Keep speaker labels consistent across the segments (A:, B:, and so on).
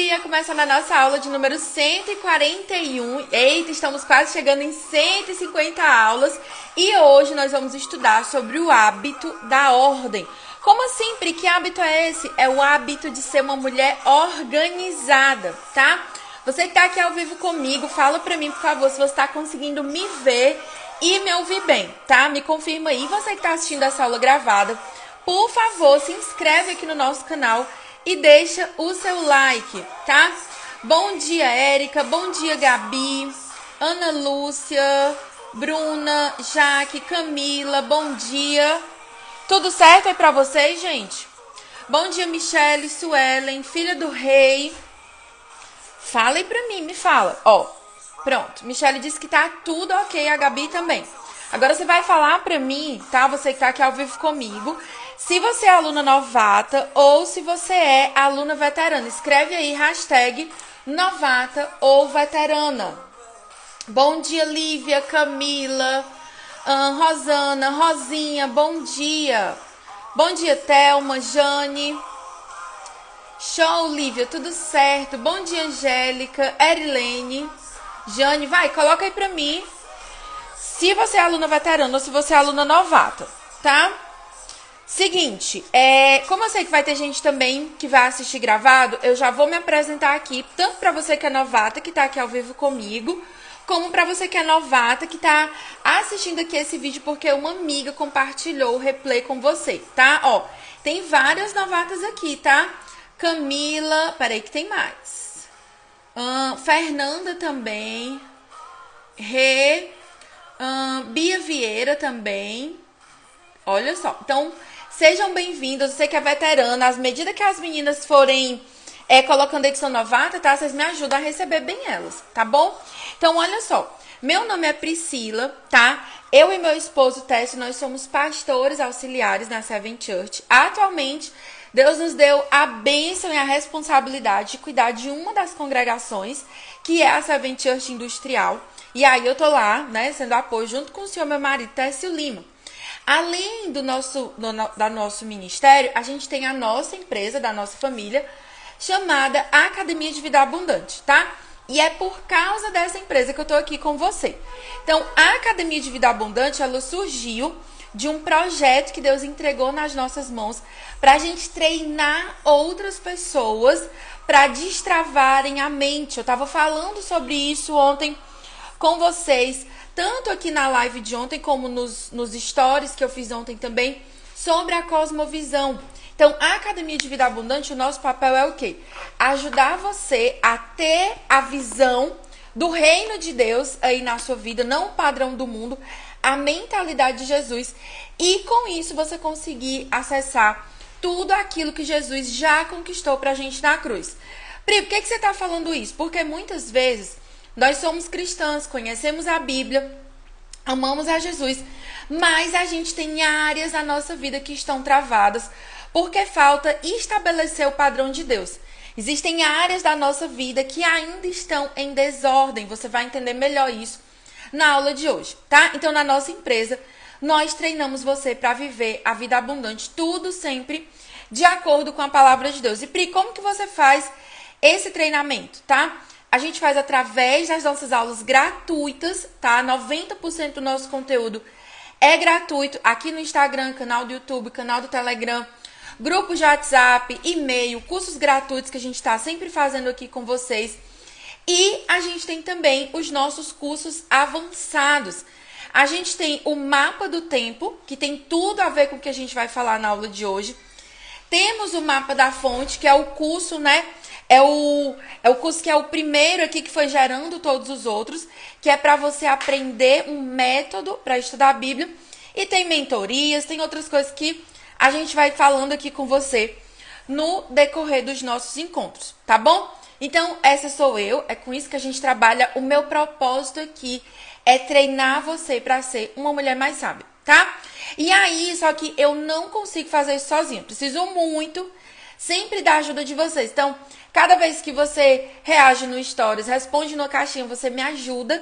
A: dia, começando a nossa aula de número 141. Eita, estamos quase chegando em 150 aulas e hoje nós vamos estudar sobre o hábito da ordem. Como assim, Pri? Que hábito é esse? É o hábito de ser uma mulher organizada, tá? Você que tá aqui ao vivo comigo, fala pra mim, por favor, se você tá conseguindo me ver e me ouvir bem, tá? Me confirma aí. Você que tá assistindo essa aula gravada, por favor, se inscreve aqui no nosso canal e deixa o seu like, tá? Bom dia, Érica. Bom dia, Gabi. Ana Lúcia, Bruna, Jaque, Camila. Bom dia. Tudo certo aí pra vocês, gente? Bom dia, Michele, Suelen, filha do rei. Fala aí pra mim, me fala. Ó, pronto. Michele disse que tá tudo ok, a Gabi também. Agora você vai falar pra mim, tá? Você que tá aqui ao vivo comigo, se você é aluna novata ou se você é aluna veterana. Escreve aí, hashtag novata ou veterana. Bom dia, Lívia, Camila, Rosana, Rosinha, bom dia. Bom dia, Thelma, Jane. Show, Lívia, tudo certo. Bom dia, Angélica, Erilene. Jane, vai, coloca aí pra mim se você é aluna veterana ou se você é aluna novata, tá? Seguinte, como eu sei que vai ter gente também que vai assistir gravado, eu já vou me apresentar aqui, tanto pra você que é novata, que tá aqui ao vivo comigo, como pra você que é novata, que tá assistindo aqui esse vídeo porque uma amiga compartilhou o replay com você, tá? Ó, tem várias novatas aqui, tá? Camila, peraí que tem mais. Fernanda também. Bia Vieira também. Olha só. Então, sejam bem-vindos. Você que é veterana, às medidas que as meninas forem colocando aí que são novata, tá? Vocês me ajudam a receber bem elas, tá bom? Então, olha só. Meu nome é Priscila, tá? Eu e meu esposo Tessio, nós somos pastores auxiliares na Seven Church. Atualmente, Deus nos deu a bênção e a responsabilidade de cuidar de uma das congregações, que é a Seven Church Industrial. E aí eu tô lá, né, sendo apoio junto com o senhor, meu marido, Tessio Lima. Além do nosso ministério, a gente tem a nossa empresa, da nossa família, chamada Academia de Vida Abundante, tá? E é por causa dessa empresa que eu tô aqui com você. Então, a Academia de Vida Abundante, ela surgiu de um projeto que Deus entregou nas nossas mãos para a gente treinar outras pessoas para destravarem a mente. Eu estava falando sobre isso ontem com vocês, tanto aqui na live de ontem como nos stories que eu fiz ontem também, sobre a cosmovisão. Então, a Academia de Vida Abundante, o nosso papel é o quê? Ajudar você a ter a visão do reino de Deus aí na sua vida, não o padrão do mundo, a mentalidade de Jesus, e com isso você conseguir acessar tudo aquilo que Jesus já conquistou pra gente na cruz. Pri, por que você tá falando isso? Porque muitas vezes nós somos cristãs, conhecemos a Bíblia, amamos a Jesus, mas a gente tem áreas da nossa vida que estão travadas porque falta estabelecer o padrão de Deus. Existem áreas da nossa vida que ainda estão em desordem. Você vai entender melhor isso na aula de hoje, tá? Então, na nossa empresa, nós treinamos você para viver a vida abundante, tudo sempre de acordo com a palavra de Deus. E Pri, como que você faz esse treinamento, tá? A gente faz através das nossas aulas gratuitas, tá? 90% do nosso conteúdo é gratuito aqui no Instagram, canal do YouTube, canal do Telegram, grupo de WhatsApp, e-mail, cursos gratuitos que a gente está sempre fazendo aqui com vocês. E a gente tem também os nossos cursos avançados. A gente tem o Mapa do Tempo, que tem tudo a ver com o que a gente vai falar na aula de hoje. Temos o Mapa da Fonte, que é o curso, né? É o curso que é o primeiro aqui que foi gerando todos os outros, que é para você aprender um método para estudar a Bíblia. E tem mentorias, tem outras coisas que a gente vai falando aqui com você no decorrer dos nossos encontros, tá bom? Então, essa sou eu, é com isso que a gente trabalha. O meu propósito aqui é treinar você para ser uma mulher mais sábia, tá? E aí, só que eu não consigo fazer isso sozinha. Preciso muito sempre da ajuda de vocês. Então, cada vez que você reage no Stories, responde no caixinha, você me ajuda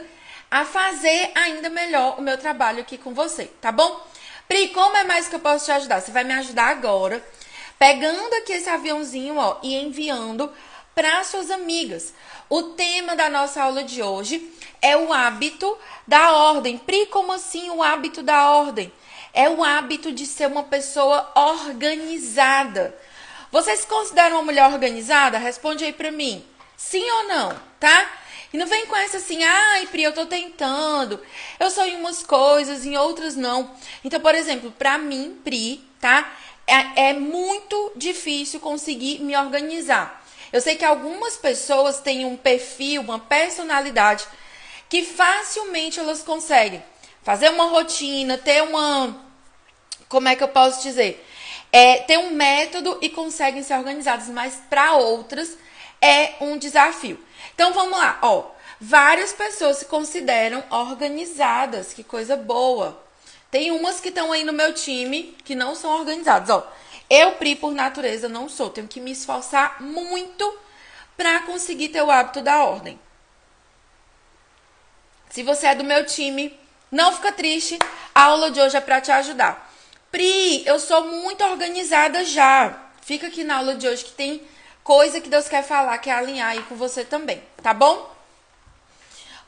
A: a fazer ainda melhor o meu trabalho aqui com você, tá bom? Pri, como é mais que eu posso te ajudar? Você vai me ajudar agora, pegando aqui esse aviãozinho, ó, e enviando para suas amigas. O tema da nossa aula de hoje é o hábito da ordem. Pri, como assim o hábito da ordem? É o hábito de ser uma pessoa organizada. Você se considera uma mulher organizada? Responde aí pra mim. Sim ou não, tá? E não vem com essa assim, ai, Pri, eu tô tentando. Eu sou em umas coisas, em outras não. Então, por exemplo, pra mim, Pri, tá? É muito difícil conseguir me organizar. Eu sei que algumas pessoas têm um perfil, uma personalidade que facilmente elas conseguem fazer uma rotina, ter uma... Como é que eu posso dizer? Ter um método e conseguem ser organizadas, mas para outras é um desafio. Então vamos lá, ó. Várias pessoas se consideram organizadas, que coisa boa. Tem umas que estão aí no meu time que não são organizadas, ó. Eu, Pri, por natureza, não sou. Tenho que me esforçar muito para conseguir ter o hábito da ordem. Se você é do meu time, não fica triste. A aula de hoje é para te ajudar. Pri, eu sou muito organizada já. Fica aqui na aula de hoje que tem coisa que Deus quer falar, que é alinhar aí com você também, tá bom?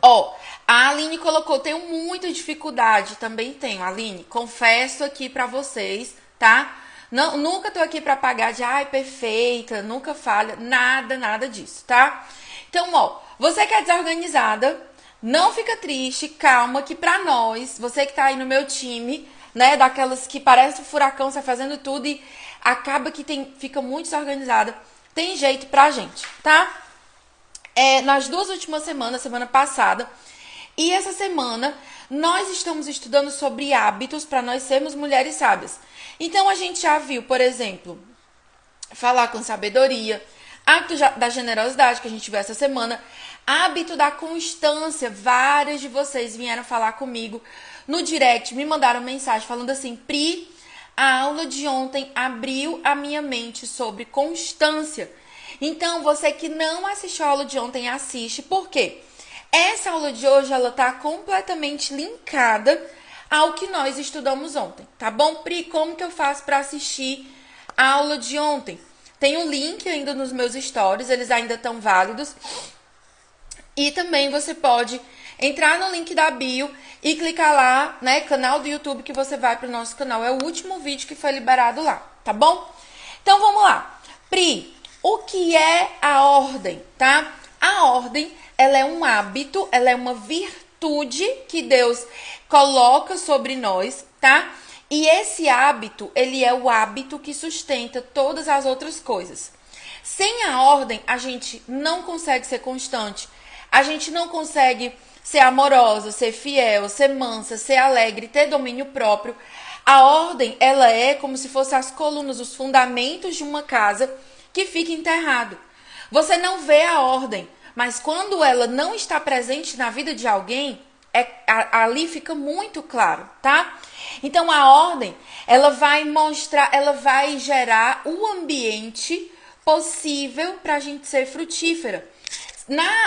A: Ó, a Aline colocou, tenho muita dificuldade. Também tenho, Aline. Confesso aqui pra vocês, tá? Não, nunca tô aqui pra pagar de, ai, perfeita, nunca falha. Nada disso, tá? Então, ó, você que é desorganizada, não fica triste, calma, que pra nós, você que tá aí no meu time, né, daquelas que parece um furacão, sai fazendo tudo e acaba que fica muito desorganizada, tem jeito pra gente, tá? Nas 2 últimas semanas, semana passada e essa semana, nós estamos estudando sobre hábitos para nós sermos mulheres sábias. Então, a gente já viu, por exemplo, falar com sabedoria, hábito da generosidade, que a gente viu essa semana, hábito da constância. Várias de vocês vieram falar comigo no direct, me mandaram mensagem falando assim, Pri, a aula de ontem abriu a minha mente sobre constância. Então, você que não assistiu a aula de ontem, assiste. Por quê? Essa aula de hoje, ela tá completamente linkada ao que nós estudamos ontem, tá bom? Pri, como que eu faço para assistir a aula de ontem? Tem um link ainda nos meus stories, eles ainda estão válidos. E também você pode entrar no link da bio e clicar lá, né, canal do YouTube, que você vai pro nosso canal. É o último vídeo que foi liberado lá, tá bom? Então, vamos lá. Pri, o que é a ordem, tá? A ordem, ela é um hábito, ela é uma virtude que Deus coloca sobre nós, tá? E esse hábito, ele é o hábito que sustenta todas as outras coisas. Sem a ordem, a gente não consegue ser constante, a gente não consegue ser amorosa, ser fiel, ser mansa, ser alegre, ter domínio próprio. A ordem, ela é como se fosse as colunas, os fundamentos de uma casa que fica enterrado. Você não vê a ordem, mas quando ela não está presente na vida de alguém, ali fica muito claro, tá? Então, a ordem, ela vai mostrar, ela vai gerar o ambiente possível para a gente ser frutífera.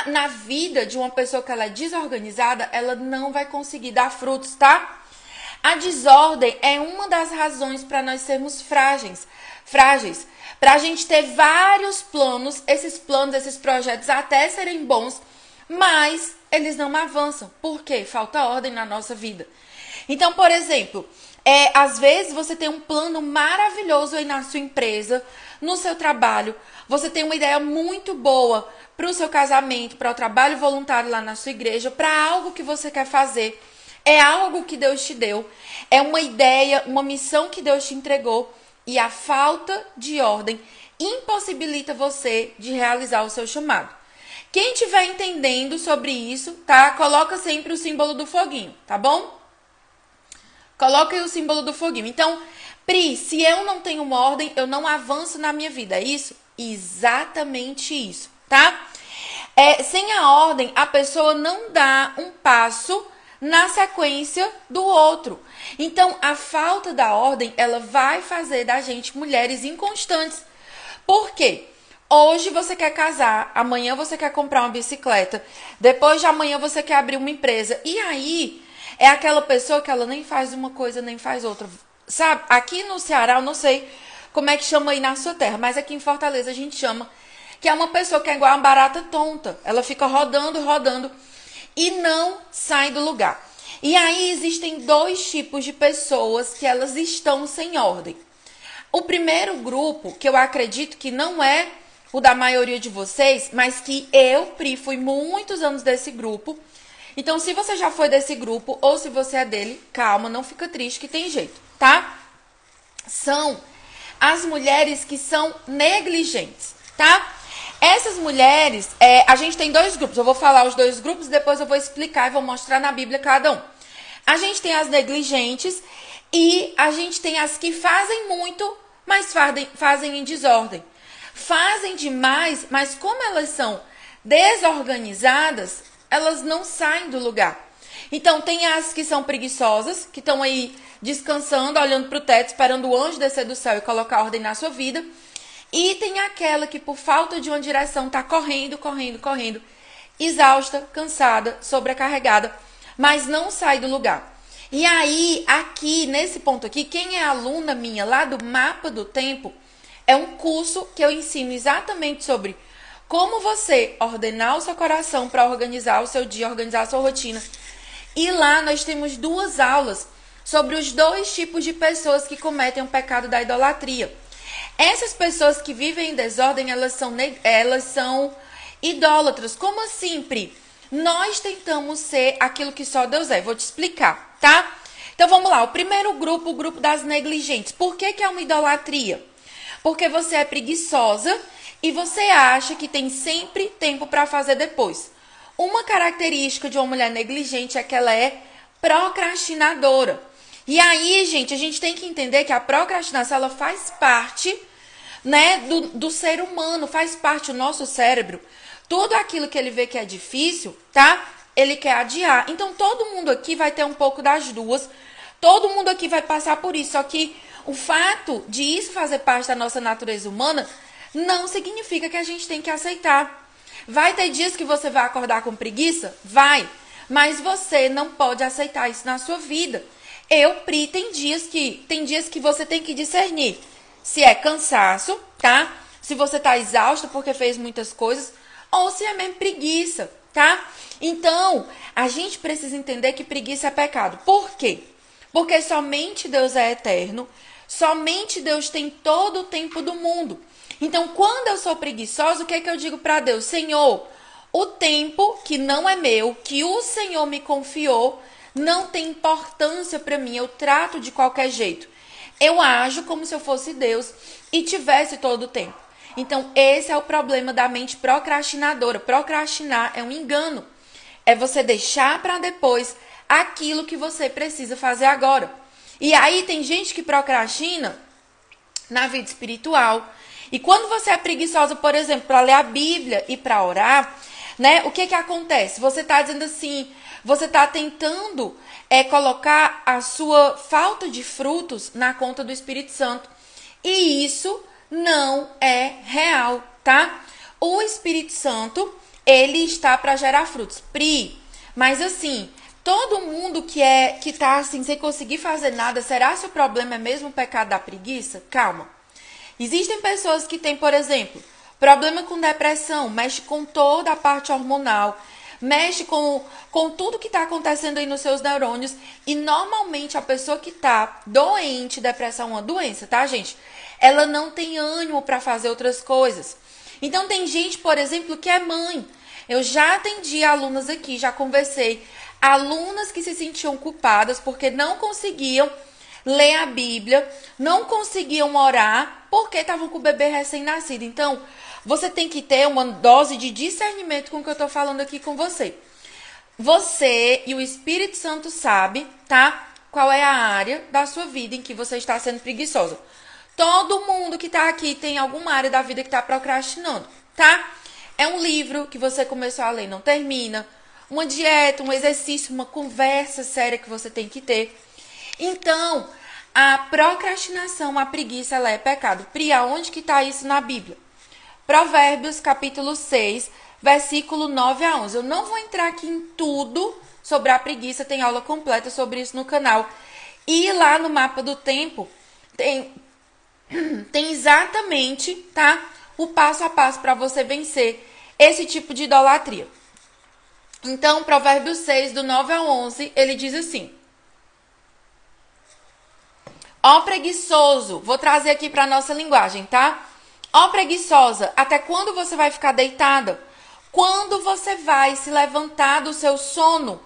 A: Na vida de uma pessoa que ela é desorganizada, ela não vai conseguir dar frutos, tá? A desordem é uma das razões para nós sermos frágeis. Para a gente ter vários planos, esses projetos até serem bons, mas eles não avançam. Por quê? Falta ordem na nossa vida. Então, por exemplo, às vezes você tem um plano maravilhoso aí na sua empresa, no seu trabalho, você tem uma ideia muito boa para o seu casamento, para o trabalho voluntário lá na sua igreja, para algo que você quer fazer. É algo que Deus te deu, é uma ideia, uma missão que Deus te entregou e a falta de ordem impossibilita você de realizar o seu chamado. Quem estiver entendendo sobre isso, tá? Coloca sempre o símbolo do foguinho, tá bom? Coloca aí o símbolo do foguinho. Então, Pri, se eu não tenho uma ordem, eu não avanço na minha vida, é isso? Exatamente isso, tá? Sem a ordem, a pessoa não dá um passo na sequência do outro. Então, a falta da ordem, ela vai fazer da gente mulheres inconstantes. Por quê? Hoje você quer casar, amanhã você quer comprar uma bicicleta, depois de amanhã você quer abrir uma empresa. E aí, é aquela pessoa que ela nem faz uma coisa, nem faz outra. Sabe, aqui no Ceará, eu não sei como é que chama aí na sua terra, mas aqui em Fortaleza a gente chama que é uma pessoa que é igual a uma barata tonta. Ela fica rodando, rodando e não sai do lugar. E aí existem dois tipos de pessoas que elas estão sem ordem. O primeiro grupo, que eu acredito que não é o da maioria de vocês, mas que eu, Pri, fui muitos anos desse grupo. Então, se você já foi desse grupo ou se você é dele, calma, não fica triste que tem jeito, tá? São as mulheres que são negligentes, tá? Essas mulheres, a gente tem dois grupos. Eu vou falar os dois grupos, depois eu vou explicar e vou mostrar na Bíblia cada um. A gente tem as negligentes e a gente tem as que fazem muito, mas fazem em desordem. Fazem demais, mas como elas são desorganizadas, elas não saem do lugar. Então, tem as que são preguiçosas, que estão aí descansando, olhando para o teto, esperando o anjo descer do céu e colocar ordem na sua vida. E tem aquela que, por falta de uma direção, está correndo, correndo, correndo, exausta, cansada, sobrecarregada, mas não sai do lugar. E aí, aqui, nesse ponto aqui, quem é aluna minha lá do Mapa do Tempo, é um curso que eu ensino exatamente sobre como você ordenar o seu coração para organizar o seu dia, organizar a sua rotina. E lá nós temos 2 aulas sobre os 2 tipos de pessoas que cometem o pecado da idolatria. Essas pessoas que vivem em desordem, elas são idólatras. Como assim, Pri? Nós tentamos ser aquilo que só Deus é. Vou te explicar, tá? Então vamos lá. O primeiro grupo, o grupo das negligentes. Por que é uma idolatria? Porque você é preguiçosa e você acha que tem sempre tempo para fazer depois. Uma característica de uma mulher negligente é que ela é procrastinadora. E aí, gente, a gente tem que entender que a procrastinação, ela faz parte, né, do ser humano, faz parte do nosso cérebro. Tudo aquilo que ele vê que é difícil, tá? Ele quer adiar. Então, todo mundo aqui vai ter um pouco das duas. Todo mundo aqui vai passar por isso. Só que o fato de isso fazer parte da nossa natureza humana não significa que a gente tem que aceitar. Vai ter dias que você vai acordar com preguiça? Vai. Mas você não pode aceitar isso na sua vida. Pri, tem dias que você tem que discernir se é cansaço, tá? Se você tá exausta porque fez muitas coisas, ou se é mesmo preguiça, tá? Então, a gente precisa entender que preguiça é pecado. Por quê? Porque somente Deus é eterno, somente Deus tem todo o tempo do mundo. Então, quando eu sou preguiçosa, o que é que eu digo para Deus? Senhor, o tempo que não é meu, que o Senhor me confiou, não tem importância para mim, eu trato de qualquer jeito. Eu ajo como se eu fosse Deus e tivesse todo o tempo. Então, esse é o problema da mente procrastinadora. Procrastinar é um engano. É você deixar para depois aquilo que você precisa fazer agora. E aí tem gente que procrastina na vida espiritual. E quando você é preguiçosa, por exemplo, para ler a Bíblia e para orar, né? O que acontece? Você está dizendo assim, você está tentando colocar a sua falta de frutos na conta do Espírito Santo. E isso não é real, tá? O Espírito Santo, ele está para gerar frutos. Pri, mas assim, todo mundo que tá assim, sem conseguir fazer nada, será que o problema é mesmo o pecado da preguiça? Calma. Existem pessoas que têm, por exemplo, problema com depressão, mexe com toda a parte hormonal, mexe com tudo que está acontecendo aí nos seus neurônios. E normalmente a pessoa que está doente, depressão é uma doença, tá, gente? Ela não tem ânimo para fazer outras coisas. Então tem gente, por exemplo, que é mãe. Eu já atendi alunas aqui, já conversei. Alunas que se sentiam culpadas porque não conseguiam ler a Bíblia, não conseguiam orar porque estavam com o bebê recém-nascido. Então, você tem que ter uma dose de discernimento com o que eu estou falando aqui com você. Você e o Espírito Santo sabe, tá? Qual é a área da sua vida em que você está sendo preguiçosa. Todo mundo que está aqui tem alguma área da vida que está procrastinando, tá? É um livro que você começou a ler e não termina. Uma dieta, um exercício, uma conversa séria que você tem que ter. Então, a procrastinação, a preguiça, ela é pecado. Pri, aonde que está isso na Bíblia? Provérbios, capítulo 6, versículo 9 a 11. Eu não vou entrar aqui em tudo sobre a preguiça, tem aula completa sobre isso no canal. E lá no Mapa do Tempo, tem exatamente, tá? o passo a passo para você vencer esse tipo de idolatria. Então, Provérbios 6, do 9 ao 11, ele diz assim: ó preguiçoso, vou trazer aqui para nossa linguagem, tá? Ó preguiçosa, até quando você vai ficar deitada? Quando você vai se levantar do seu sono?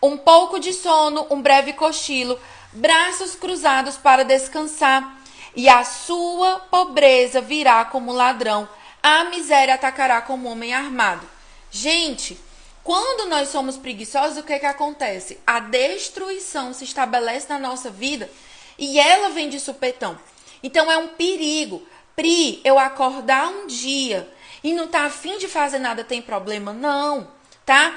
A: Um pouco de sono, um breve cochilo, braços cruzados para descansar. E a sua pobreza virá como ladrão, a miséria atacará como homem armado. Gente, quando nós somos preguiçosos, o que acontece? A destruição se estabelece na nossa vida e ela vem de supetão. Então é um perigo. Pri, eu acordar um dia e não tá afim de fazer nada, tem problema? Não, tá?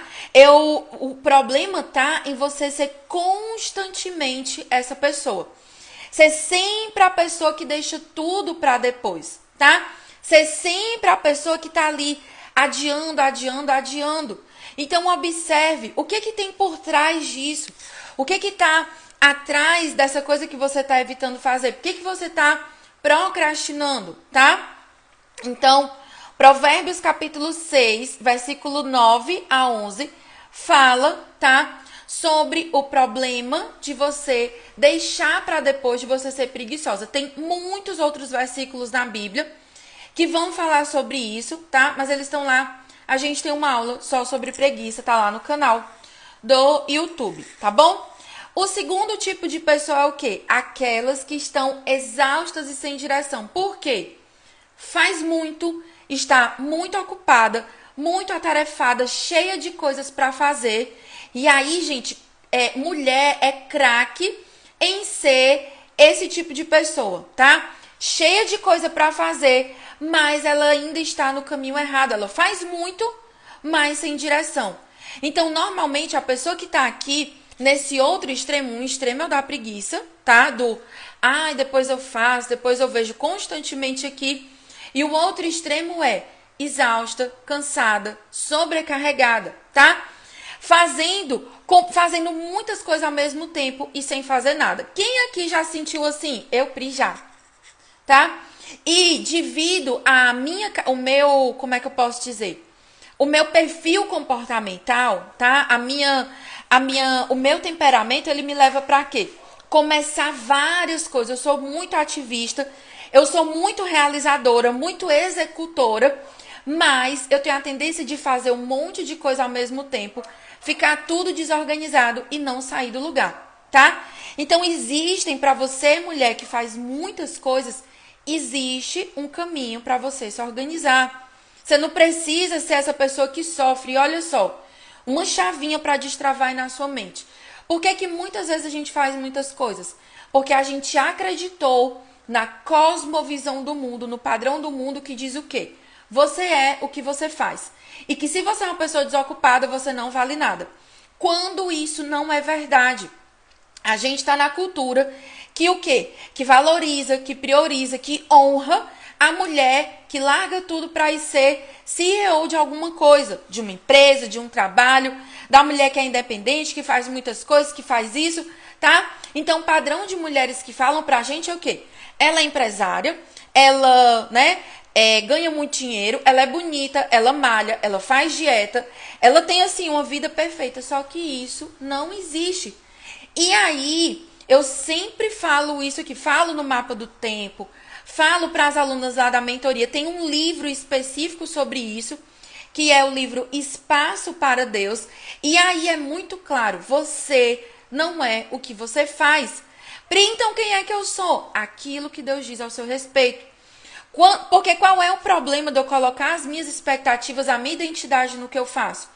A: O problema tá em você ser constantemente essa pessoa. Ser sempre a pessoa que deixa tudo para depois, tá? Ser sempre a pessoa que tá ali adiando. Então observe o que tem por trás disso. O que tá atrás dessa coisa que você tá evitando fazer. Por que você tá procrastinando, tá? Então, Provérbios capítulo 6, versículo 9 a 11, fala, tá? Sobre o problema de você deixar para depois, de você ser preguiçosa. Tem muitos outros versículos na Bíblia que vão falar sobre isso, tá? Mas eles estão lá. A gente tem uma aula só sobre preguiça, tá lá no canal do YouTube, tá bom? O segundo tipo de pessoa é o quê? Aquelas que estão exaustas e sem direção. Por quê? Faz muito, está muito ocupada, muito atarefada, cheia de coisas para fazer. E aí, gente, mulher é craque em ser esse tipo de pessoa, tá? Cheia de coisa para fazer, mas ela ainda está no caminho errado. Ela faz muito, mas sem direção. Então, normalmente, a pessoa que está aqui nesse outro extremo, um extremo é o da preguiça, tá? Depois eu faço, depois eu vejo constantemente aqui. E o outro extremo é exausta, cansada, sobrecarregada, tá? Fazendo muitas coisas ao mesmo tempo e sem fazer nada. Quem aqui já sentiu assim? Eu, Pri, já, tá? E devido como é que eu posso dizer? O meu perfil comportamental, tá? O meu temperamento, ele me leva para quê? Começar várias coisas. Eu sou muito ativista, eu sou muito realizadora, muito executora, mas eu tenho a tendência de fazer um monte de coisa ao mesmo tempo, ficar tudo desorganizado e não sair do lugar, tá? Então existem, para você, mulher que faz muitas coisas, existe um caminho para você se organizar. Você não precisa ser essa pessoa que sofre. E olha só, uma chavinha para destravar aí na sua mente. Por que muitas vezes a gente faz muitas coisas? Porque a gente acreditou na cosmovisão do mundo, no padrão do mundo que diz o quê? Você é o que você faz. E que se você é uma pessoa desocupada, você não vale nada. Quando isso não é verdade. A gente está na cultura que o quê? Que valoriza, que prioriza, que honra a mulher que larga tudo para ir ser CEO de alguma coisa, de uma empresa, de um trabalho, da mulher que é independente, que faz muitas coisas, que faz isso, tá? Então, o padrão de mulheres que falam pra gente é o quê? Ela é empresária, ela, ganha muito dinheiro, ela é bonita, ela malha, ela faz dieta, ela tem, assim, uma vida perfeita, só que isso não existe. E aí, eu sempre falo isso aqui, falo no mapa do tempo, falo para as alunas lá da mentoria, tem um livro específico sobre isso, que é o livro Espaço para Deus. E aí é muito claro, você não é o que você faz. Então quem é que eu sou? Aquilo que Deus diz ao seu respeito. Porque qual é o problema de eu colocar as minhas expectativas, a minha identidade no que eu faço?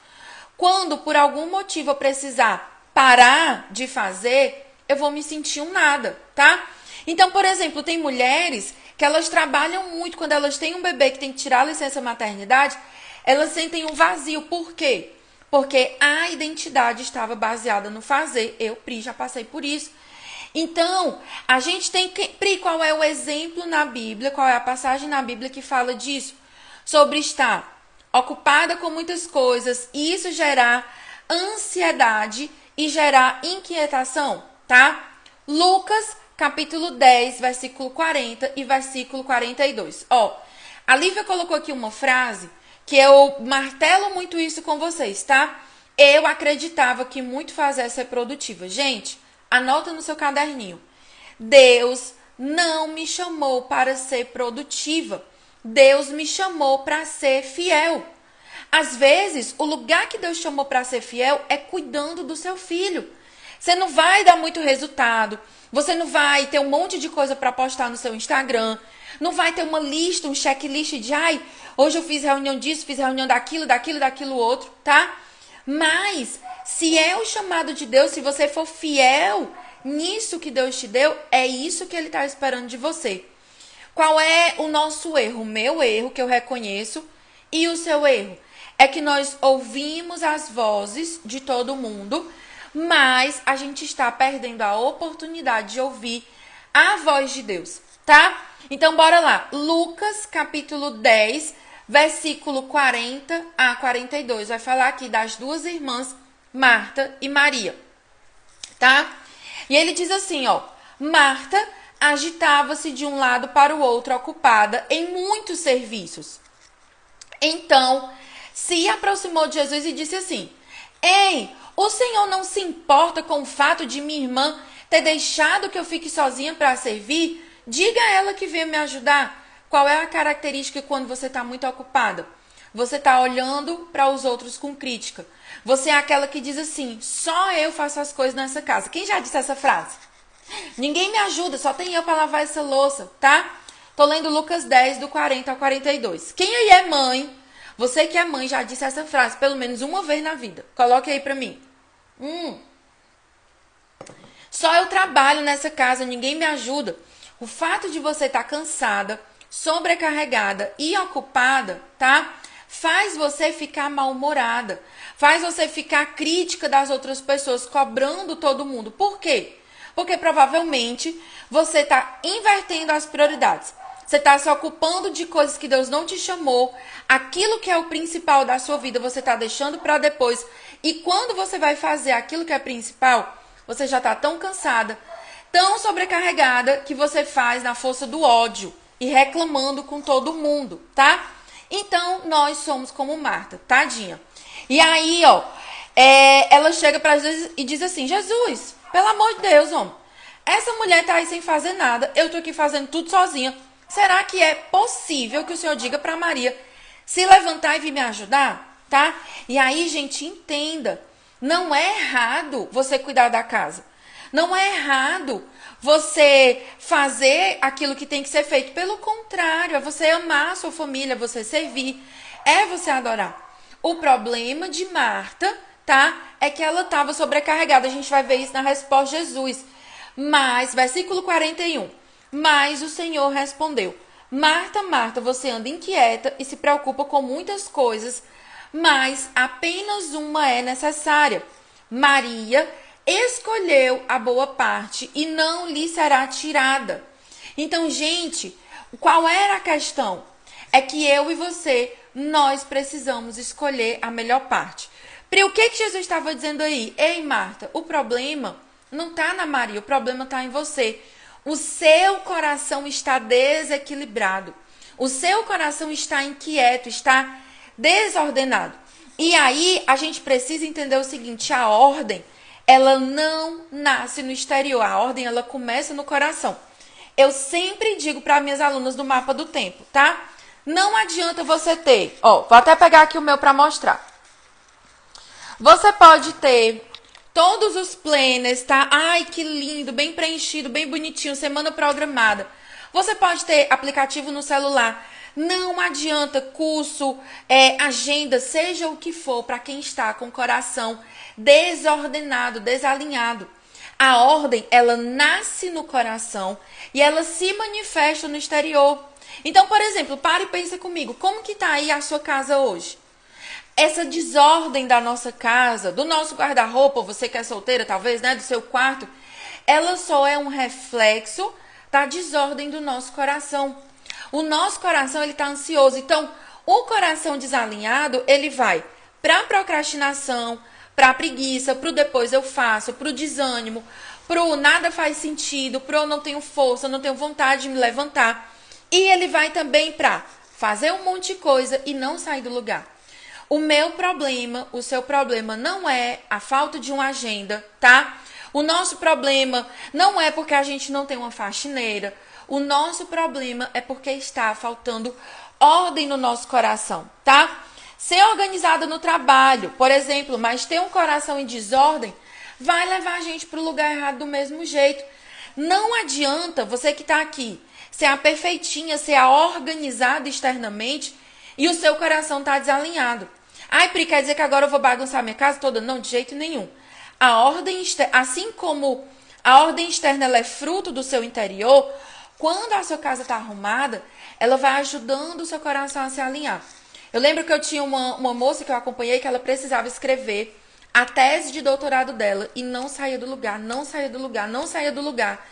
A: Quando por algum motivo eu precisar parar de fazer, eu vou me sentir um nada, tá? Então, por exemplo, tem mulheres que elas trabalham muito, quando elas têm um bebê que tem que tirar a licença maternidade, elas sentem um vazio. Por quê? Porque a identidade estava baseada no fazer. Eu, Pri, já passei por isso. Então, a gente tem que... Pri, qual é o exemplo na Bíblia, qual é a passagem na Bíblia que fala disso? Sobre estar ocupada com muitas coisas e isso gerar ansiedade e gerar inquietação, tá? Lucas, capítulo 10, versículo 40 e versículo 42. A Lívia colocou aqui uma frase que eu martelo muito isso com vocês, tá? Eu acreditava que muito fazer é ser produtiva. Gente, anota no seu caderninho. Deus não me chamou para ser produtiva. Deus me chamou para ser fiel. Às vezes, o lugar que Deus chamou para ser fiel é cuidando do seu filho. Você não vai dar muito resultado. Você não vai ter um monte de coisa para postar no seu Instagram. Não vai ter uma lista, um checklist de ai, hoje eu fiz reunião disso, fiz reunião daquilo outro, tá? Mas, se é o chamado de Deus, se você for fiel nisso que Deus te deu, é isso que Ele está esperando de você. Qual é o nosso erro? O meu erro, que eu reconheço, e o seu erro? É que nós ouvimos as vozes de todo mundo, mas a gente está perdendo a oportunidade de ouvir a voz de Deus, tá? Então, bora lá. Lucas, capítulo 10, versículo 40 a 42. Vai falar aqui das duas irmãs, Marta e Maria, tá? E ele diz assim, ó. Marta agitava-se de um lado para o outro, ocupada em muitos serviços. Então, se aproximou de Jesus e disse assim, ei, o Senhor não se importa com o fato de minha irmã ter deixado que eu fique sozinha para servir? Diga a ela que venha me ajudar. Qual é a característica quando você está muito ocupada? Você está olhando para os outros com crítica. Você é aquela que diz assim, só eu faço as coisas nessa casa. Quem já disse essa frase? Ninguém me ajuda, só tem eu para lavar essa louça, tá? Tô lendo Lucas 10, do 40 ao 42. Quem aí é mãe? Você que é mãe já disse essa frase pelo menos uma vez na vida. Coloque aí para mim. Só eu trabalho nessa casa, ninguém me ajuda. O fato de você estar cansada, sobrecarregada e ocupada, tá? Faz você ficar mal-humorada. Faz você ficar crítica das outras pessoas, cobrando todo mundo. Por quê? Porque provavelmente você está invertendo as prioridades. Você está se ocupando de coisas que Deus não te chamou. Aquilo que é o principal da sua vida, você está deixando para depois. E quando você vai fazer aquilo que é principal, você já está tão cansada, tão sobrecarregada, que você faz na força do ódio e reclamando com todo mundo, tá? Então, nós somos como Marta, tadinha. E aí, ó, ela chega para Jesus e diz assim, Jesus, pelo amor de Deus, homem, essa mulher tá aí sem fazer nada, eu tô aqui fazendo tudo sozinha. Será que é possível que o Senhor diga para Maria se levantar e vir me ajudar, tá? E aí, gente, entenda, não é errado você cuidar da casa. Não é errado você fazer aquilo que tem que ser feito. Pelo contrário, é você amar a sua família, é você servir, é você adorar. O problema de Marta, tá? É que ela estava sobrecarregada. A gente vai ver isso na resposta de Jesus. Mas, versículo 41. Mas o Senhor respondeu, Marta, Marta, você anda inquieta e se preocupa com muitas coisas, mas apenas uma é necessária. Maria escolheu a boa parte e não lhe será tirada. Então, gente, qual era a questão? É que eu e você, nós precisamos escolher a melhor parte. Pri, o que Jesus estava dizendo aí? Ei, Marta, o problema não está na Maria, o problema está em você. O seu coração está desequilibrado. O seu coração está inquieto, está desordenado. E aí, a gente precisa entender o seguinte, a ordem, ela não nasce no exterior, a ordem ela começa no coração. Eu sempre digo para minhas alunas do mapa do tempo, tá? Não adianta você ter, ó, vou até pegar aqui o meu para mostrar. Você pode ter todos os planners, tá? Ai, que lindo, bem preenchido, bem bonitinho, semana programada. Você pode ter aplicativo no celular. Não adianta curso, agenda, seja o que for, para quem está com o coração desordenado, desalinhado. A ordem, ela nasce no coração e ela se manifesta no exterior. Então, por exemplo, para e pensa comigo, como que tá aí a sua casa hoje? Essa desordem da nossa casa, do nosso guarda-roupa, você que é solteira talvez, né, do seu quarto, ela só é um reflexo da desordem do nosso coração. O nosso coração, ele tá ansioso. Então, o coração desalinhado, ele vai para procrastinação, para preguiça, pro depois eu faço, pro desânimo, pro nada faz sentido, pro eu não tenho força, não tenho vontade de me levantar. E ele vai também para fazer um monte de coisa e não sair do lugar. O meu problema, o seu problema não é a falta de uma agenda, tá? O nosso problema não é porque a gente não tem uma faxineira. O nosso problema é porque está faltando ordem no nosso coração, tá? Ser organizada no trabalho, por exemplo, mas ter um coração em desordem, vai levar a gente para o lugar errado do mesmo jeito. Não adianta você que está aqui ser a perfeitinha, ser a organizada externamente e o seu coração tá desalinhado. Ai, Pri, quer dizer que agora eu vou bagunçar minha casa toda? Não, de jeito nenhum. A ordem externa, assim como a ordem externa ela é fruto do seu interior, quando a sua casa está arrumada, ela vai ajudando o seu coração a se alinhar. Eu lembro que eu tinha uma moça que eu acompanhei que ela precisava escrever a tese de doutorado dela e não saía do lugar, não saía do lugar, não saía do lugar.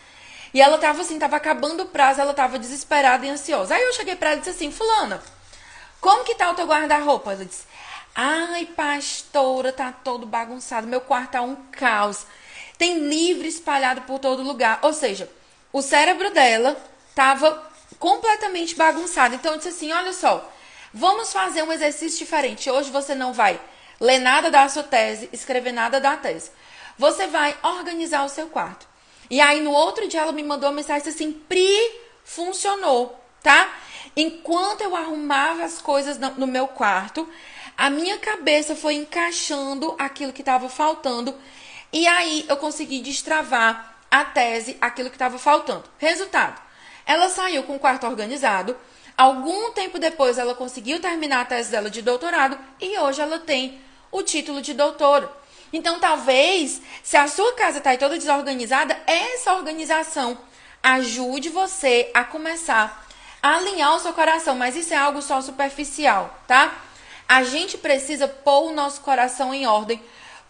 A: E ela tava assim, tava acabando o prazo, ela tava desesperada e ansiosa. Aí eu cheguei pra ela e disse assim, fulana, como que tá o teu guarda-roupa? Ela disse, ai, pastora, tá todo bagunçado, meu quarto tá um caos. Tem livro espalhado por todo lugar. Ou seja, o cérebro dela tava completamente bagunçado. Então eu disse assim, olha só, vamos fazer um exercício diferente. Hoje você não vai ler nada da sua tese, escrever nada da tese. Você vai organizar o seu quarto. E aí no outro dia ela me mandou uma mensagem assim, Pri, funcionou, tá? Enquanto eu arrumava as coisas no meu quarto, a minha cabeça foi encaixando aquilo que estava faltando. E aí eu consegui destravar a tese, aquilo que estava faltando. Resultado, ela saiu com o quarto organizado. Algum tempo depois ela conseguiu terminar a tese dela de doutorado e hoje ela tem o título de doutora. Então talvez, se a sua casa está aí toda desorganizada, essa organização ajude você a começar a alinhar o seu coração. Mas isso é algo só superficial, tá? A gente precisa pôr o nosso coração em ordem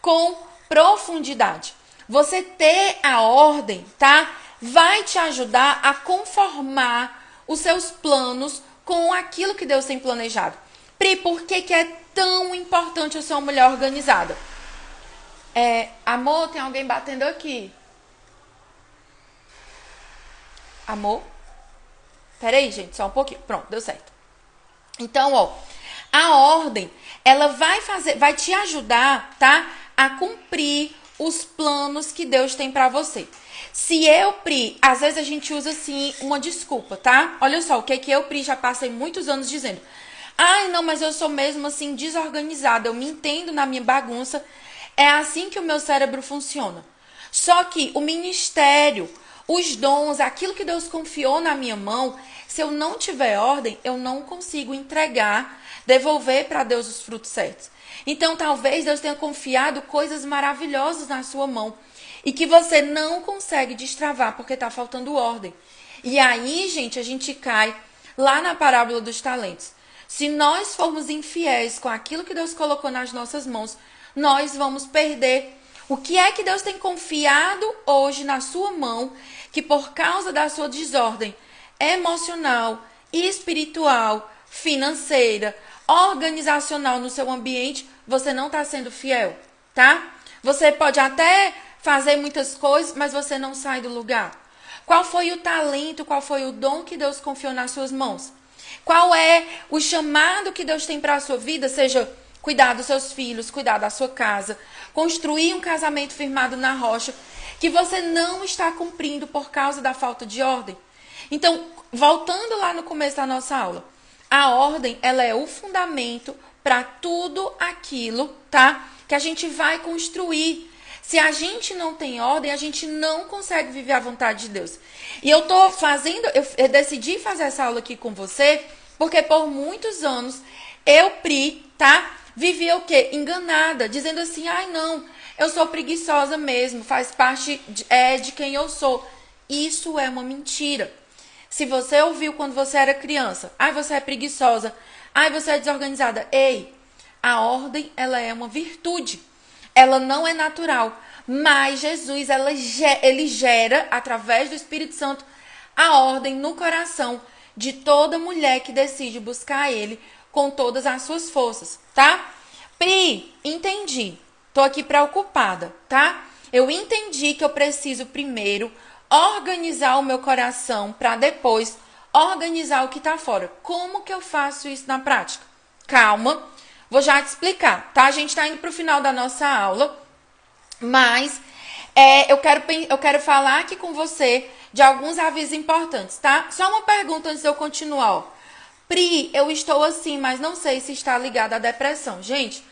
A: com profundidade. Você ter a ordem, tá? Vai te ajudar a conformar os seus planos com aquilo que Deus tem planejado. Pri, por que é tão importante eu ser uma mulher organizada? Amor, tem alguém batendo aqui. Amor? Peraí, gente, só um pouquinho. Pronto, deu certo. Então, ó, a ordem, ela vai te ajudar, tá? A cumprir os planos que Deus tem pra você. Se eu, Pri, às vezes a gente usa assim uma desculpa, tá? Olha só, o que é que eu, Pri, já passei muitos anos dizendo. Ai, não, mas eu sou mesmo assim desorganizada, eu me entendo na minha bagunça. É assim que o meu cérebro funciona. Só que o ministério, os dons, aquilo que Deus confiou na minha mão, se eu não tiver ordem, eu não consigo entregar, devolver para Deus os frutos certos. Então, talvez Deus tenha confiado coisas maravilhosas na sua mão e que você não consegue destravar porque está faltando ordem. E aí, gente, a gente cai lá na parábola dos talentos. Se nós formos infiéis com aquilo que Deus colocou nas nossas mãos, nós vamos perder. O que é que Deus tem confiado hoje na sua mão, que por causa da sua desordem emocional, espiritual, financeira, organizacional no seu ambiente, você não está sendo fiel, tá? Você pode até fazer muitas coisas, mas você não sai do lugar. Qual foi o talento, qual foi o dom que Deus confiou nas suas mãos? Qual é o chamado que Deus tem para a sua vida, seja cuidar dos seus filhos, cuidar da sua casa, construir um casamento firmado na rocha, que você não está cumprindo por causa da falta de ordem. Então, voltando lá no começo da nossa aula, a ordem, ela é o fundamento para tudo aquilo, tá? Que a gente vai construir. Se a gente não tem ordem, a gente não consegue viver a vontade de Deus. E eu decidi fazer essa aula aqui com você, porque por muitos anos eu, Pri, tá? Vivia o quê? Enganada, dizendo assim, ai não, eu sou preguiçosa mesmo, faz parte de quem eu sou. Isso é uma mentira. Se você ouviu quando você era criança, ai você é preguiçosa, ai você é desorganizada. Ei, a ordem, ela é uma virtude. Ela não é natural. Mas Jesus, ele gera, através do Espírito Santo, a ordem no coração de toda mulher que decide buscar ele com todas as suas forças, tá? Pri, entendi. Tô aqui preocupada, tá? Eu entendi que eu preciso primeiro organizar o meu coração para depois organizar o que tá fora. Como que eu faço isso na prática? Calma, vou já te explicar, tá? A gente tá indo pro final da nossa aula, mas eu quero falar aqui com você de alguns avisos importantes, tá? Só uma pergunta antes de eu continuar, ó. Pri, eu estou assim, mas não sei se está ligada à depressão. Gente,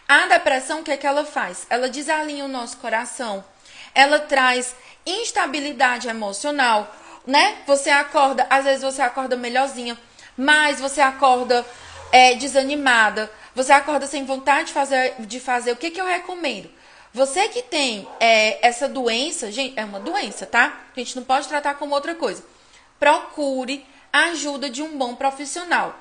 A: a depressão, o que é que ela faz? Ela desalinha o nosso coração, ela traz instabilidade emocional, né? Você acorda, às vezes você acorda melhorzinha, mas você acorda desanimada, você acorda sem vontade de fazer. O que que eu recomendo? Você que tem essa doença, gente, é uma doença, tá? A gente não pode tratar como outra coisa. Procure a ajuda de um bom profissional.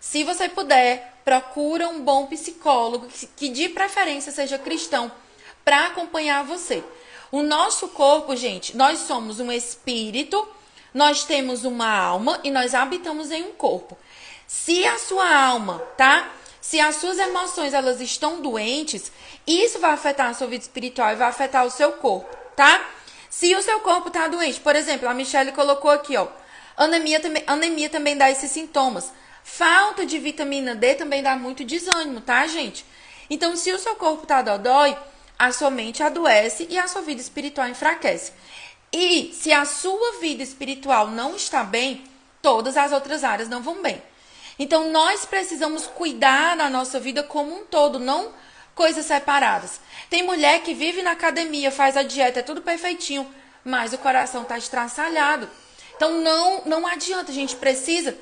A: Se você puder, procura um bom psicólogo, que de preferência seja cristão, para acompanhar você. O nosso corpo, gente, nós somos um espírito, nós temos uma alma e nós habitamos em um corpo. Se a sua alma, tá? Se as suas emoções, elas estão doentes, isso vai afetar a sua vida espiritual e vai afetar o seu corpo, tá? Se o seu corpo tá doente, por exemplo, a Michelle colocou aqui, ó, anemia também dá esses sintomas. Falta de vitamina D também dá muito desânimo, tá, gente? Então, se o seu corpo tá dodói, a sua mente adoece e a sua vida espiritual enfraquece. E se a sua vida espiritual não está bem, todas as outras áreas não vão bem. Então, nós precisamos cuidar da nossa vida como um todo, não coisas separadas. Tem mulher que vive na academia, faz a dieta, é tudo perfeitinho, mas o coração está estraçalhado. Então, não adianta, a gente precisa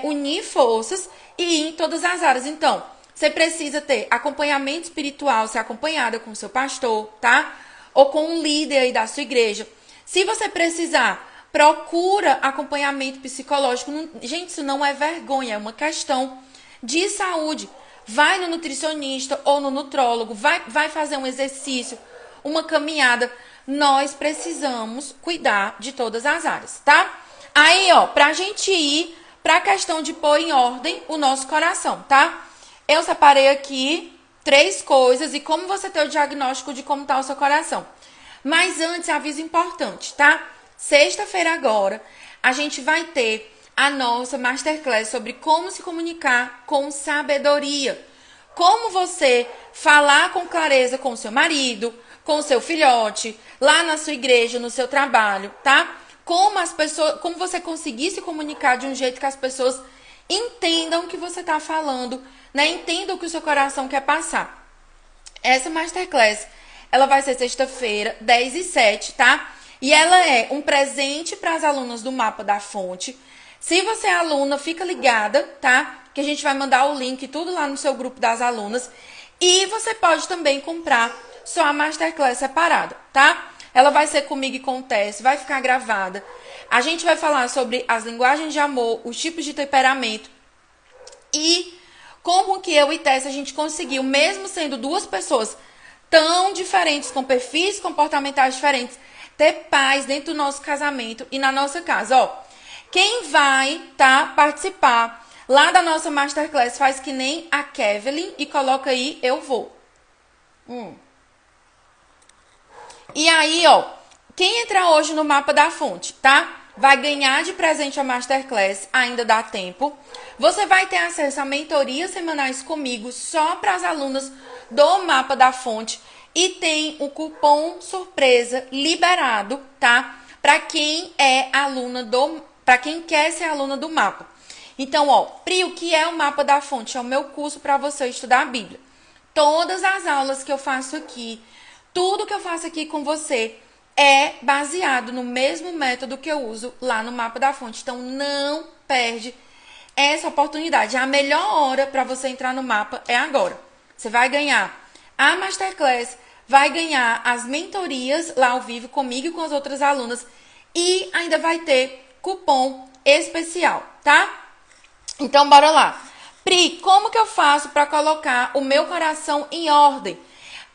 A: unir forças e ir em todas as áreas. Então, você precisa ter acompanhamento espiritual, ser acompanhada com o seu pastor, tá? Ou com um líder aí da sua igreja. Se você precisar, procura acompanhamento psicológico. Gente, isso não é vergonha, é uma questão de saúde. Vai no nutricionista ou no nutrólogo, vai fazer um exercício, uma caminhada. Nós precisamos cuidar de todas as áreas, tá? Aí, ó, pra gente ir pra questão de pôr em ordem o nosso coração, tá? Eu separei aqui 3 coisas e como você ter o diagnóstico de como tá o seu coração. Mas antes, aviso importante, tá? Sexta-feira agora, a gente vai ter a nossa Masterclass sobre como se comunicar com sabedoria. Como você falar com clareza com o seu marido, com o seu filhote, lá na sua igreja, no seu trabalho, tá? Como você conseguir se comunicar de um jeito que as pessoas entendam o que você tá falando, né? Entendam o que o seu coração quer passar. Essa Masterclass, ela vai ser sexta-feira, 10h07, tá? E ela é um presente para as alunas do Mapa da Fonte. Se você é aluna, fica ligada, tá? Que a gente vai mandar o link tudo lá no seu grupo das alunas. E você pode também comprar só a Masterclass separada, tá? Ela vai ser comigo e com o Tess, vai ficar gravada. A gente vai falar sobre as linguagens de amor, os tipos de temperamento. E como que eu e Tess a gente conseguiu, mesmo sendo 2 pessoas tão diferentes, com perfis comportamentais diferentes, ter paz dentro do nosso casamento e na nossa casa. Ó, quem vai participar lá da nossa Masterclass faz que nem a Kevin e coloca aí, eu vou. E aí, ó, quem entrar hoje no Mapa da Fonte, tá? Vai ganhar de presente a Masterclass, ainda dá tempo. Você vai ter acesso a mentorias semanais comigo, só para as alunas do Mapa da Fonte. E tem o cupom surpresa liberado, tá? Para quem é aluna para quem quer ser aluna do Mapa. Então, ó, Pri, o que é o Mapa da Fonte? É o meu curso para você estudar a Bíblia. Todas as aulas que eu faço aqui, tudo que eu faço aqui com você é baseado no mesmo método que eu uso lá no Mapa da Fonte. Então, não perde essa oportunidade. A melhor hora para você entrar no Mapa é agora. Você vai ganhar a Masterclass, vai ganhar as mentorias lá ao vivo comigo e com as outras alunas e ainda vai ter cupom especial, tá? Então, bora lá. Pri, como que eu faço para colocar o meu coração em ordem?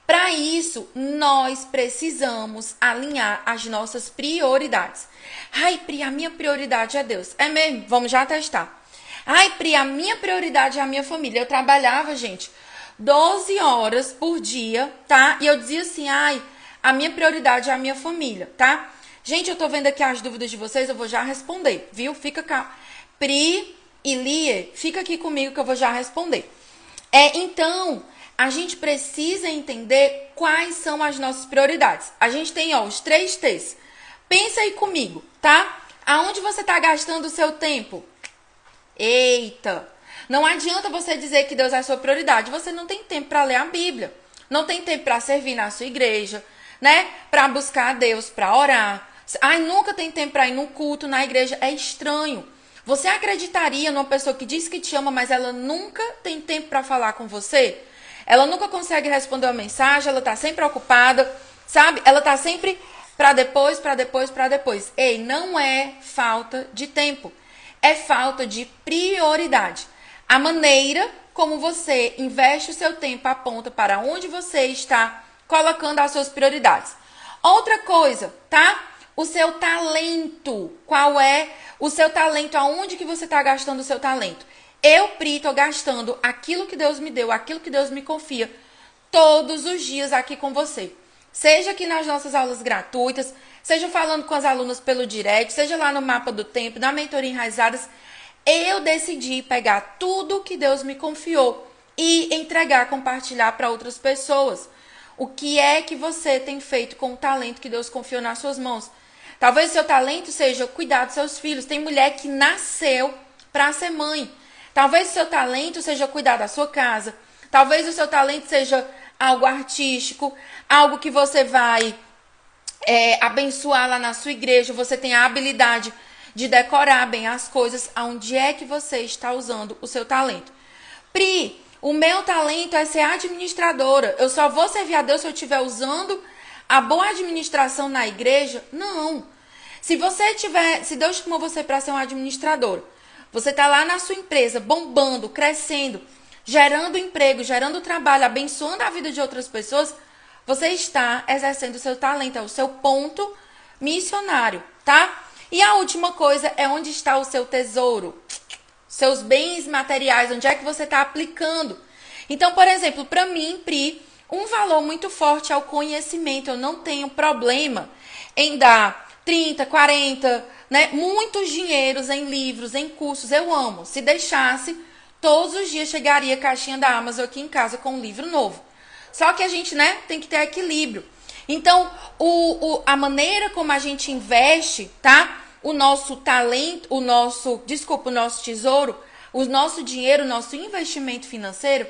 A: Para isso, nós precisamos alinhar as nossas prioridades. Ai, Pri, a minha prioridade é Deus. É mesmo? Vamos já testar. Ai, Pri, a minha prioridade é a minha família. Eu trabalhava, gente, 12 horas por dia, tá? E eu dizia assim, ai, a minha prioridade é a minha família, tá? Gente, eu tô vendo aqui as dúvidas de vocês, eu vou já responder, viu? Fica cá. Pri e Lie, fica aqui comigo que eu vou já responder. Então, a gente precisa entender quais são as nossas prioridades. A gente tem, os 3 T's. Pensa aí comigo, tá? Aonde você tá gastando o seu tempo? Eita! Não adianta você dizer que Deus é a sua prioridade. Você não tem tempo para ler a Bíblia. Não tem tempo para servir na sua igreja, né? Para buscar a Deus, para orar. Ai, nunca tem tempo para ir num culto na igreja. É estranho. Você acreditaria numa pessoa que diz que te ama, mas ela nunca tem tempo para falar com você? Ela nunca consegue responder uma mensagem, ela tá sempre ocupada, sabe? Ela tá sempre para depois, para depois, para depois. Ei, não é falta de tempo. É falta de prioridade. A maneira como você investe o seu tempo aponta para onde você está colocando as suas prioridades. Outra coisa, tá? O seu talento. Qual é o seu talento? Aonde que você está gastando o seu talento? Eu, Pri, estou gastando aquilo que Deus me deu, aquilo que Deus me confia, todos os dias aqui com você. Seja aqui nas nossas aulas gratuitas, seja falando com as alunas pelo direct, seja lá no Mapa do Tempo, na Mentoria Enraizadas, eu decidi pegar tudo que Deus me confiou e entregar, compartilhar para outras pessoas. O que é que você tem feito com o talento que Deus confiou nas suas mãos? Talvez o seu talento seja cuidar dos seus filhos. Tem mulher que nasceu para ser mãe. Talvez o seu talento seja cuidar da sua casa. Talvez o seu talento seja algo artístico, algo que você vai abençoar lá na sua igreja. Você tem a habilidade de decorar bem as coisas. Aonde é que você está usando o seu talento? Pri, o meu talento é ser administradora. Eu só vou servir a Deus se eu estiver usando a boa administração na igreja? Não. Se Deus chamou você para ser um administrador, você está lá na sua empresa, bombando, crescendo, gerando emprego, gerando trabalho, abençoando a vida de outras pessoas, você está exercendo o seu talento, é o seu ponto missionário, tá? E a última coisa é onde está o seu tesouro, seus bens materiais, onde é que você está aplicando. Então, por exemplo, para mim, Pri, um valor muito forte é o conhecimento. Eu não tenho problema em dar 30, 40, né, muitos dinheiros em livros, em cursos. Eu amo. Se deixasse, todos os dias chegaria a caixinha da Amazon aqui em casa com um livro novo. Só que a gente, né, tem que ter equilíbrio. Então, a maneira como a gente investe, tá? O nosso talento, o nosso tesouro, o nosso dinheiro, o nosso investimento financeiro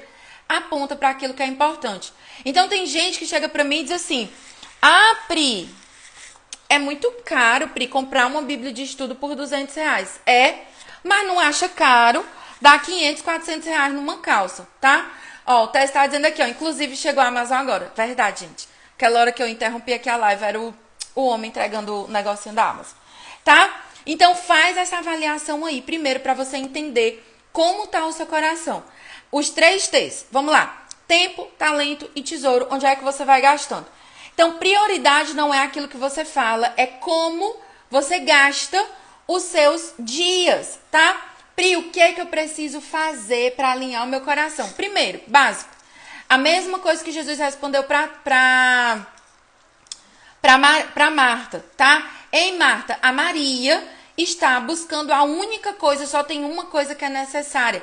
A: aponta para aquilo que é importante. Então, tem gente que chega para mim e diz assim: ah, Pri, é muito caro, Pri, comprar uma Bíblia de estudo por R$200. Mas não acha caro, dá 500, R$400 numa calça, tá? Ó, o Tess tá dizendo aqui, ó, inclusive chegou a Amazon agora. Verdade, gente. Aquela hora que eu interrompi aqui a live, era o homem entregando o negocinho da Amazon, tá? Então, faz essa avaliação aí, primeiro, para você entender como tá o seu coração. Os 3 T's, vamos lá. Tempo, talento e tesouro, onde é que você vai gastando? Então, prioridade não é aquilo que você fala, é como você gasta os seus dias, tá? Pri, o que é que eu preciso fazer para alinhar o meu coração? Primeiro, básico. A mesma coisa que Jesus respondeu para Marta, tá? Ei, Marta, a Maria está buscando a única coisa, só tem uma coisa que é necessária.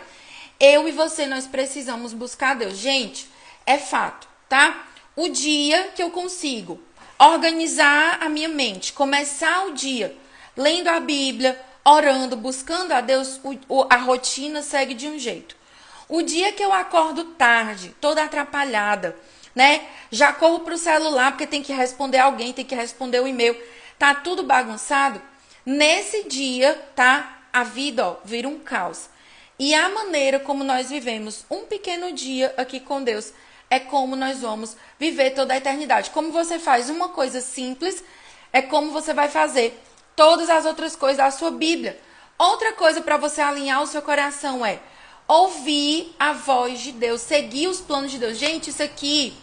A: Eu e você, nós precisamos buscar Deus. Gente, é fato, tá? O dia que eu consigo organizar a minha mente, começar o dia lendo a Bíblia, orando, buscando a Deus, a rotina segue de um jeito. O dia que eu acordo tarde, toda atrapalhada, né? Já corro pro celular porque tem que responder alguém, tem que responder o e-mail. Tá tudo bagunçado. Nesse dia, tá? A vida, ó, vira um caos. E a maneira como nós vivemos um pequeno dia aqui com Deus é como nós vamos viver toda a eternidade. Como você faz uma coisa simples, é como você vai fazer todas as outras coisas da sua Bíblia. Outra coisa para você alinhar o seu coração é ouvir a voz de Deus, seguir os planos de Deus. Gente, isso aqui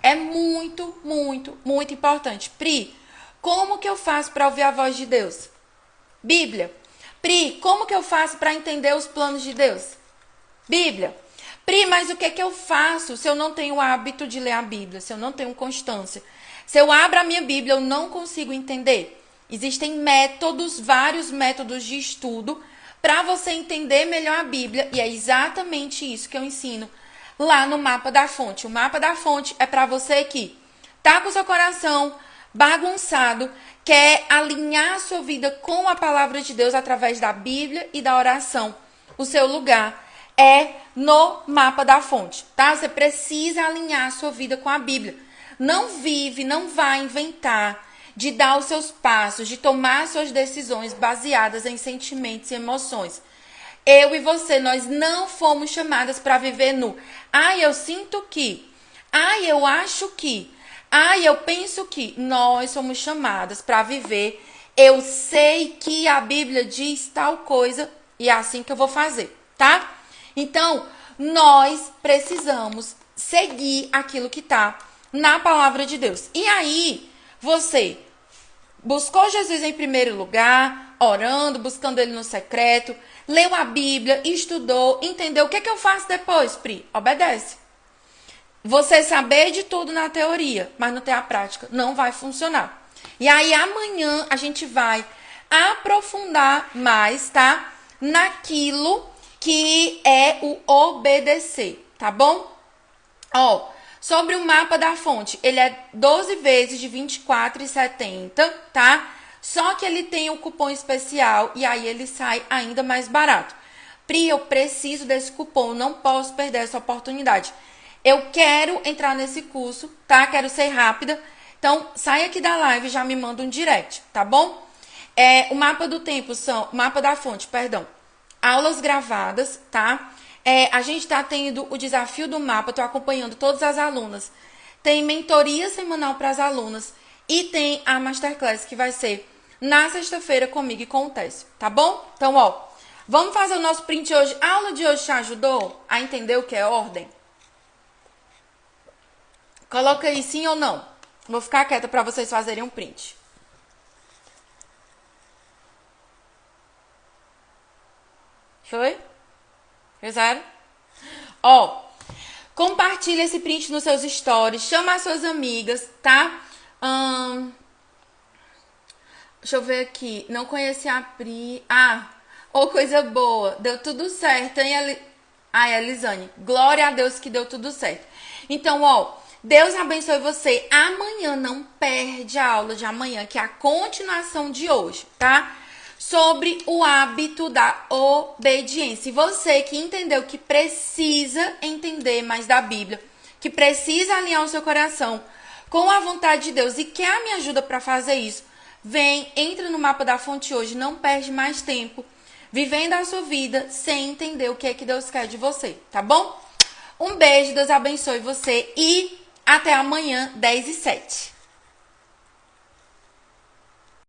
A: é muito, muito, muito importante. Pri, como que eu faço para ouvir a voz de Deus? Bíblia. Pri, como que eu faço para entender os planos de Deus? Bíblia. Pri, mas o que é que eu faço se eu não tenho o hábito de ler a Bíblia, se eu não tenho constância? Se eu abro a minha Bíblia, eu não consigo entender. Existem métodos, vários métodos de estudo para você entender melhor a Bíblia. E é exatamente isso que eu ensino lá no Mapa da Fonte. O Mapa da Fonte é para você que tá com seu coração bagunçado, quer alinhar a sua vida com a palavra de Deus através da Bíblia e da oração. O seu lugar é no Mapa da Fonte, tá? Você precisa alinhar a sua vida com a Bíblia. Não vai inventar de dar os seus passos, de tomar suas decisões baseadas em sentimentos e emoções. Eu e você, nós não fomos chamadas para viver no eu sinto que, eu acho que, eu penso que. Nós somos chamadas para viver eu sei que a Bíblia diz tal coisa e é assim que eu vou fazer, tá? Então, nós precisamos seguir aquilo que está na palavra de Deus. E aí, você buscou Jesus em primeiro lugar, orando, buscando ele no secreto, leu a Bíblia, estudou, entendeu. O que é que eu faço depois, Pri? Obedece. Você saber de tudo na teoria, mas não ter a prática, não vai funcionar. E aí, amanhã, a gente vai aprofundar mais, tá? Naquilo que é o obedecer, tá bom? Sobre o Mapa da Fonte, ele é 12 vezes de R$24,70, tá? Só que ele tem um cupom especial e aí ele sai ainda mais barato. Pri, eu preciso desse cupom, não posso perder essa oportunidade. Eu quero entrar nesse curso, tá? Quero ser rápida. Então, sai aqui da live e já me manda um direct, tá bom? O Mapa do Tempo Mapa da Fonte, perdão. Aulas gravadas, tá? A gente tá tendo o desafio do mapa, tô acompanhando todas as alunas. Tem mentoria semanal para as alunas e tem a Masterclass que vai ser na sexta-feira comigo e com o Técio, tá bom? Então, vamos fazer o nosso print hoje. A aula de hoje te ajudou a entender o que é ordem? Coloca aí sim ou não. Vou ficar quieta para vocês fazerem um print. Foi? Fizeram? Compartilha esse print nos seus stories. Chama as suas amigas, tá? Deixa eu ver aqui. Não conheci a Pri. Coisa boa. Deu tudo certo, hein, Elisane? Glória a Deus que deu tudo certo. Então, Deus abençoe você. Amanhã não perde a aula de amanhã, que é a continuação de hoje, tá? Sobre o hábito da obediência. E você que entendeu que precisa entender mais da Bíblia, que precisa alinhar o seu coração com a vontade de Deus e quer a minha ajuda para fazer isso, entra no Mapa da Fonte hoje, não perde mais tempo vivendo a sua vida sem entender o que é que Deus quer de você, tá bom? Um beijo, Deus abençoe você e até amanhã, 10h07.